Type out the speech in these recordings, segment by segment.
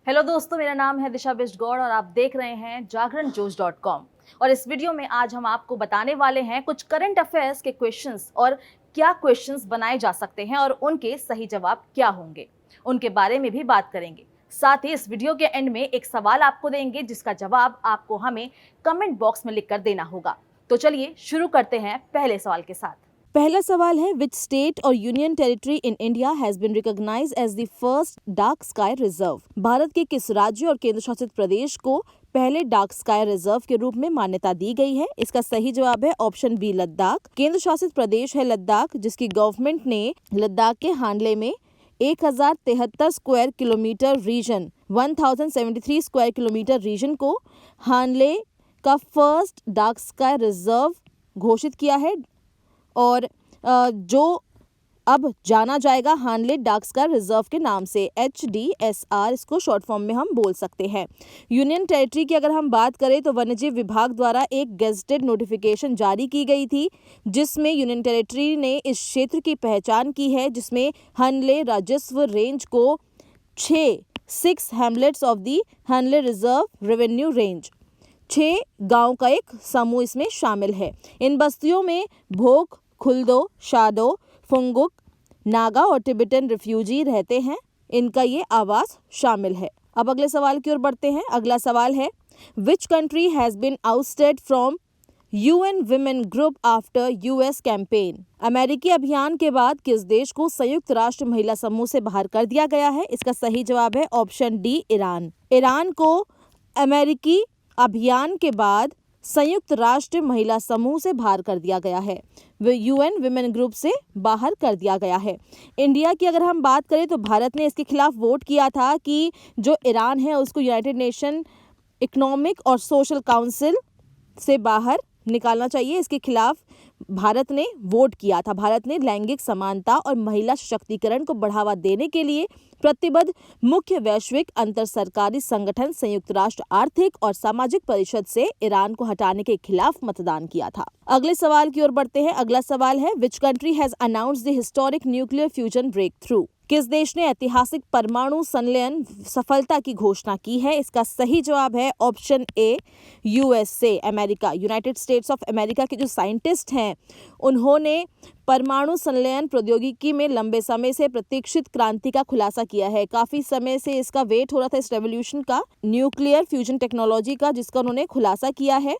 Hello दोस्तों, मेरा नाम है दिशा बिष्टगौड़ और आप देख रहे हैं जागरणजोश.com। और इस वीडियो में आज हम आपको बताने वाले हैं कुछ करंट अफेयर्स के क्वेश्चंस और क्या क्वेश्चंस बनाए जा सकते हैं और उनके सही जवाब क्या होंगे, उनके बारे में भी बात करेंगे। साथ ही इस वीडियो के एंड में एक सवाल आपको देंगे जिसका जवाब आपको हमें कमेंट बॉक्स में लिखकर देना होगा। तो चलिए शुरू करते हैं पहले सवाल के साथ। पहला सवाल है, विच स्टेट और union territory in India has been recognised as the first dark sky reserve. Bharat के किस राज्य और केंद्र शासित प्रदेश को पहले डार्क स्काई रिजर्व के रूप में मान्यता दी गई है? इसका सही जवाब है ऑप्शन बी, लद्दाख। केंद्र शासित प्रदेश है लद्दाख, जिसकी गवर्नमेंट ने लद्दाख के हानले में 1073 square kilometre region 1073 square kilometre region को हानले का फर्स्ट डार्क स्काई रिजर्व घोषित किया है और जो अब जाना जाएगा हानले डार्क स्काई रिजर्व के नाम से, HDSR इसको शॉर्ट फॉर्म में हम बोल सकते हैं। यूनियन टेरिटरी की अगर हम बात करें तो वन्यजीव विभाग द्वारा एक गेजेटेड नोटिफिकेशन जारी की गई थी जिसमें यूनियन टेरिटरी ने इस क्षेत्र की पहचान की है, जिसमें हानले राजस्व रेंज को 6 Hamlet's of the Hanle reserve revenue range 6 गांव का एक समूह इसमें शामिल है। इन बस्तियों में भोक, खुल्दो, शादो, फुंगुक, नागा और टिबेटन रिफ्यूजी रहते हैं। इनका ये आवास शामिल है। अब अगले सवाल की ओर बढ़ते हैं। अगला सवाल है, which country has been ousted from UN women group after US campaign. अमेरिकी अभियान के बाद किस देश को संयुक्त राष्ट्र महिला समूह से बाहर कर दिया गया है? इसका सही जवाब है ऑप्शन डी, ईरान। ईरान को अमेरिकी अभियान के बाद संयुक्त राष्ट्र महिला समूह से बाहर कर दिया गया है, UN विमेन ग्रुप से बाहर कर दिया गया है। इंडिया की अगर हम बात करें तो भारत ने इसके खिलाफ वोट किया था कि जो ईरान है उसको यूनाइटेड नेशन इकोनॉमिक और सोशल काउंसिल से बाहर निकालना चाहिए। इसके खिलाफ भारत ने वोट किया था। भारत ने लैंगिक समानता और महिला सशक्तिकरण को बढ़ावा देने के लिए प्रतिबद्ध मुख्य वैश्विक अंतर सरकारी संगठन संयुक्त राष्ट्र आर्थिक और सामाजिक परिषद से ईरान को हटाने के खिलाफ मतदान किया था। अगले सवाल की ओर बढ़ते हैं। अगला सवाल है, which country has announced the historic nuclear fusion breakthrough. किस देश ने ऐतिहासिक परमाणु संलयन सफलता की घोषणा की है? इसका सही जवाब है option A, USA America. United states of America के जो साइंटिस्ट हैं उन्होंने परमाणु संलयन प्रौद्योगिकी में लंबे समय से प्रतीक्षित क्रांति का खुलासा किया है। काफी समय से इसका वेट हो रहा था, इस रेवोल्यूशन का, न्यूक्लियर फ्यूजन टेक्नोलॉजी का, जिसका उन्होंने खुलासा किया है।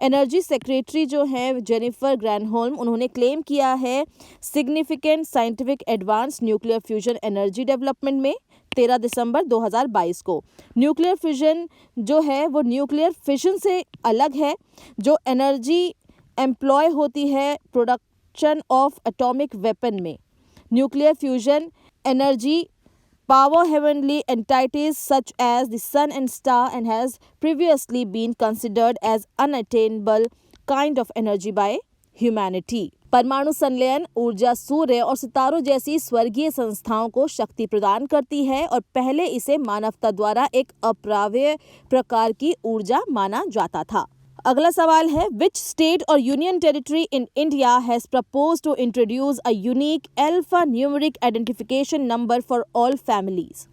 एनर्जी सेक्रेटरी जो है जेनिफर ग्रैनहोल्म, उन्होंने क्लेम किया है significant scientific advance nuclear fusion energy development में 13 दिसंबर 2022 को। न्यूक्लियर फ्यूजन जो है वो न्यूक्लियर फिशन से अलग है, जो एनर्जी एम्प्लॉय होती है प्रोडक्शन ऑफ एटॉमिक वेपन में। Nuclear fusion energy power heavenly entities such as the sun and star and has previously been considered as unattainable kind of energy by humanity। परमाणु संलयन ऊर्जा सूर्य और सितारों जैसी स्वर्गीय संस्थाओं को शक्ति प्रदान करती है और पहले इसे मानवता द्वारा एक अप्राप्य प्रकार की ऊर्जा माना जाता था। अगला सवाल है, विच स्टेट और union territory in India has proposed to introduce a unique alpha numeric identification number for all families.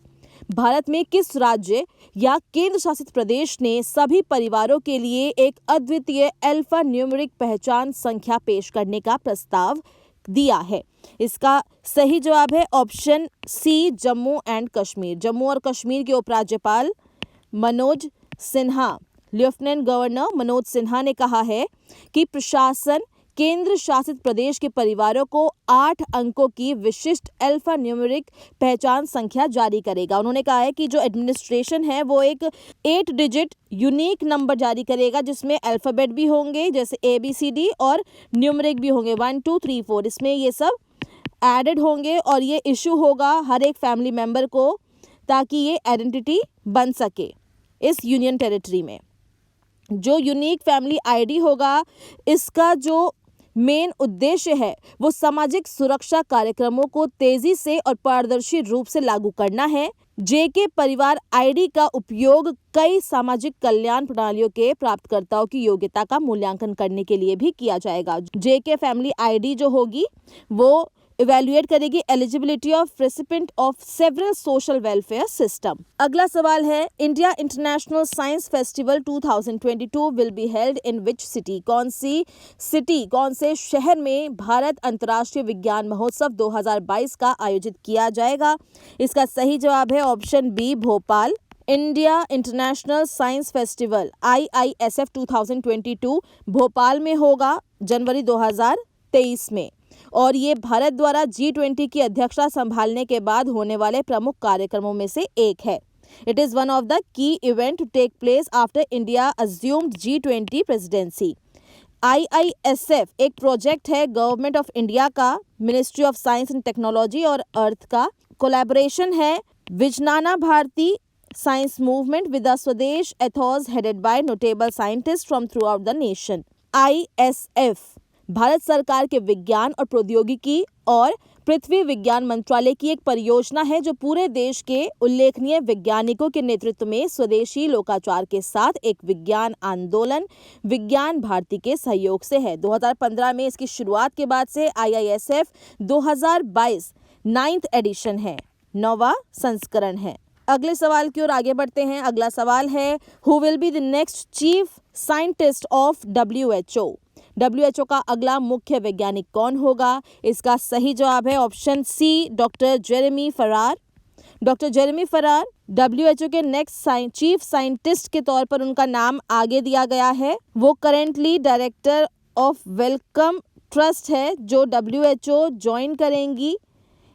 Bharat में किस राज्य या केंद्र शासित प्रदेश ने सभी परिवारों के लिए एक अद्वितीय अल्फा न्यूमेरिक पहचान संख्या पेश करने का प्रस्ताव दिया है? इसका सही जवाब है option C, Jammu and Kashmir. Jammu और कश्मीर के उपराज्यपाल मनोज सिन्हा, लेफ्टिनेंट गवर्नर मनोज सिन्हा ने कहा है कि प्रशासन केंद्र शासित प्रदेश के परिवारों को 8 अंकों की विशिष्ट अल्फा न्यूमेरिक पहचान संख्या जारी करेगा। उन्होंने कहा है कि जो एडमिनिस्ट्रेशन है वो एक 8 डिजिट यूनिक नंबर जारी करेगा जिसमें अल्फाबेट भी होंगे जैसे ABCD और न्यूमेरिक भी होंगे 1 2 3 4, इसमें ये सब एडेड होंगे और ये इशू होगा हर एक फैमिली मेंबर को ताकि ये आइडेंटिटी बन सके इस यूनियन टेरिटरी में। जो यूनिक फैमिली आईडी होगा, इसका जो मेन उद्देश्य है वो सामाजिक सुरक्षा कार्यक्रमों को तेजी से और पारदर्शी रूप से लागू करना है। जेके परिवार आईडी का उपयोग कई सामाजिक कल्याण प्रणालियों के प्राप्तकर्ताओं की योग्यता का मूल्यांकन करने के लिए भी किया जाएगा। जेके फैमिली आईडी जो होगी वो इवैल्यूएट करेगी eligibility of recipient of several social welfare system. अगला सवाल है, India International Science festival 2022 will be held in which city? कौन से शहर में भारत अंतर्राष्ट्रीय विज्ञान महोत्सव 2022 का आयोजित किया जाएगा? इसका सही जवाब है option B, Bhopal. India International Science Festival IISF 2022 Bhopal में होगा जनवरी 2023 में, और ये भारत द्वारा G20 की अध्यक्षता संभालने के बाद होने वाले प्रमुख कार्यक्रमों में से एक है। It is one of the key event to take place after India assumed G20 presidency. IISF एक प्रोजेक्ट है गवर्नमेंट ऑफ इंडिया का, ministry of science and technology और अर्थ का। कोलैबोरेशन है Vijnana Bharati science movement with the swadesh ethos headed by notable scientist from throughout the nation. ISF Bharat सरकार के विज्ञान और प्रौद्योगिकी और पृथ्वी विज्ञान मंत्रालय की एक परियोजना है जो पूरे देश के उल्लेखनीय वैज्ञानिकों के नेतृत्व में स्वदेशी लोकाचार के साथ एक विज्ञान आंदोलन विज्ञान भारती के सहयोग से है। 2015 में इसकी शुरुआत के बाद से IISF 2022 9th एडिशन है, 9वां संस्करण है। अगले सवाल की ओर आगे बढ़ते हैं। अगला सवाल है, who will be the next chief scientist of WHO? WHO का अगला मुख्य वैज्ञानिक कौन होगा? इसका सही जवाब है ऑप्शन सी, डॉक्टर जेरेमी फरार। डॉक्टर जेरेमी फरार WHO के नेक्स्ट चीफ साइंटिस्ट के तौर पर उनका नाम आगे दिया गया है। वो currently director of Wellcome Trust है जो WHO ज्वाइन करेंगी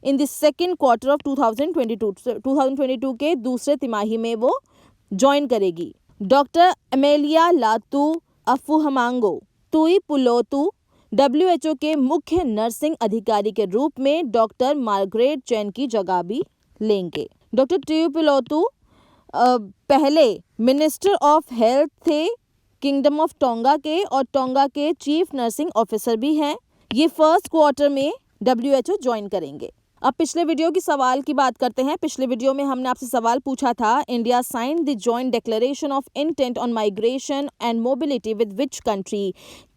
in the second quarter of 2022 के दूसरे तिमाही में वो ज्वाइन करेगी। डॉक्टर एमेलिया लातू अफुहमांगो तुईपुलोतु WHO के मुख्य नर्सिंग अधिकारी के रूप में डॉक्टर मार्गरेट चैन की जगह भी लेंगे। डॉक्टर तुईपुलोतु पहले मिनिस्टर ऑफ हेल्थ थे किंगडम ऑफ टोंगा के, और टोंगा के चीफ नर्सिंग ऑफिसर भी हैं। ये फर्स्ट क्वार्टर में WHO ज्वाइन करेंगे। अब पिछले वीडियो की सवाल की बात करते हैं। पिछले वीडियो में हमने आपसे सवाल पूछा था, India signed the joint declaration of intent on migration and mobility with which country?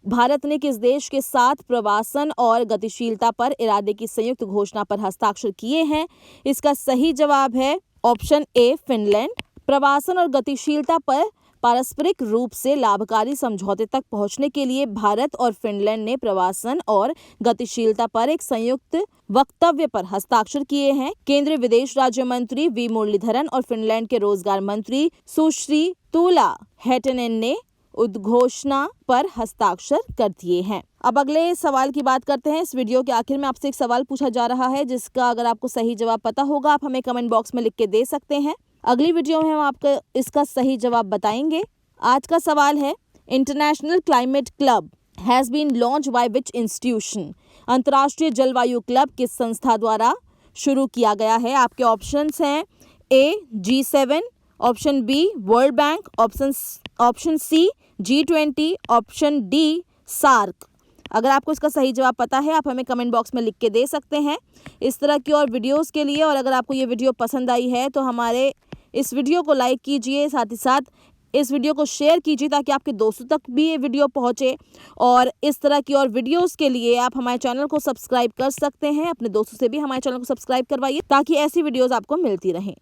Bharat ने किस देश के साथ प्रवासन और गतिशीलता पर इरादे की संयुक्त घोषणा पर हस्ताक्षर किए हैं? इसका सही जवाब है ऑप्शन ए, फिनलैंड। प्रवासन और गतिशीलता पर पारस्परिक रूप से लाभकारी समझौते तक पहुंचने के लिए भारत और फिनलैंड ने प्रवासन और गतिशीलता पर एक संयुक्त वक्तव्य पर हस्ताक्षर किए हैं। केंद्रीय विदेश राज्य मंत्री वी मुरलीधरन और फिनलैंड के रोजगार मंत्री सुश्री तुला हैटेनेन ने उद्घोषणा पर हस्ताक्षर कर दिए हैं। अब अगले सवाल की बात करते हैं। इस वीडियो के आखिर में आपसे एक सवाल पूछा जा रहा है जिसका अगर आपको सही जवाब पता होगा आप हमें कमेंट बॉक्स में लिख के दे सकते हैं। अगली वीडियो में हम आपको इसका सही जवाब बताएंगे। आज का सवाल है, international climate club has been launch by which institution? अंतर्राष्ट्रीय जलवायु क्लब किस संस्था द्वारा शुरू किया गया है? आपके ऑप्शंस हैं A, G7, option B world bank, option C G20, option D SAARC. अगर आपको इसका सही जवाब पता है आप हमें कमेंट बॉक्स में लिख के दे सकते हैं। इस तरह की और वीडियोस के लिए, और अगर आपको ये वीडियो पसंद आई है तो हमारे इस वीडियो को लाइक कीजिए, साथ ही साथ इस वीडियो को शेयर कीजिए ताकि आपके दोस्तों तक भी ये वीडियो पहुंचे। और इस तरह की और वीडियोस के लिए आप हमारे चैनल को सब्सक्राइब कर सकते हैं। अपने दोस्तों से भी हमारे चैनल को सब्सक्राइब करवाइए ताकि ऐसी वीडियोस आपको मिलती रहें।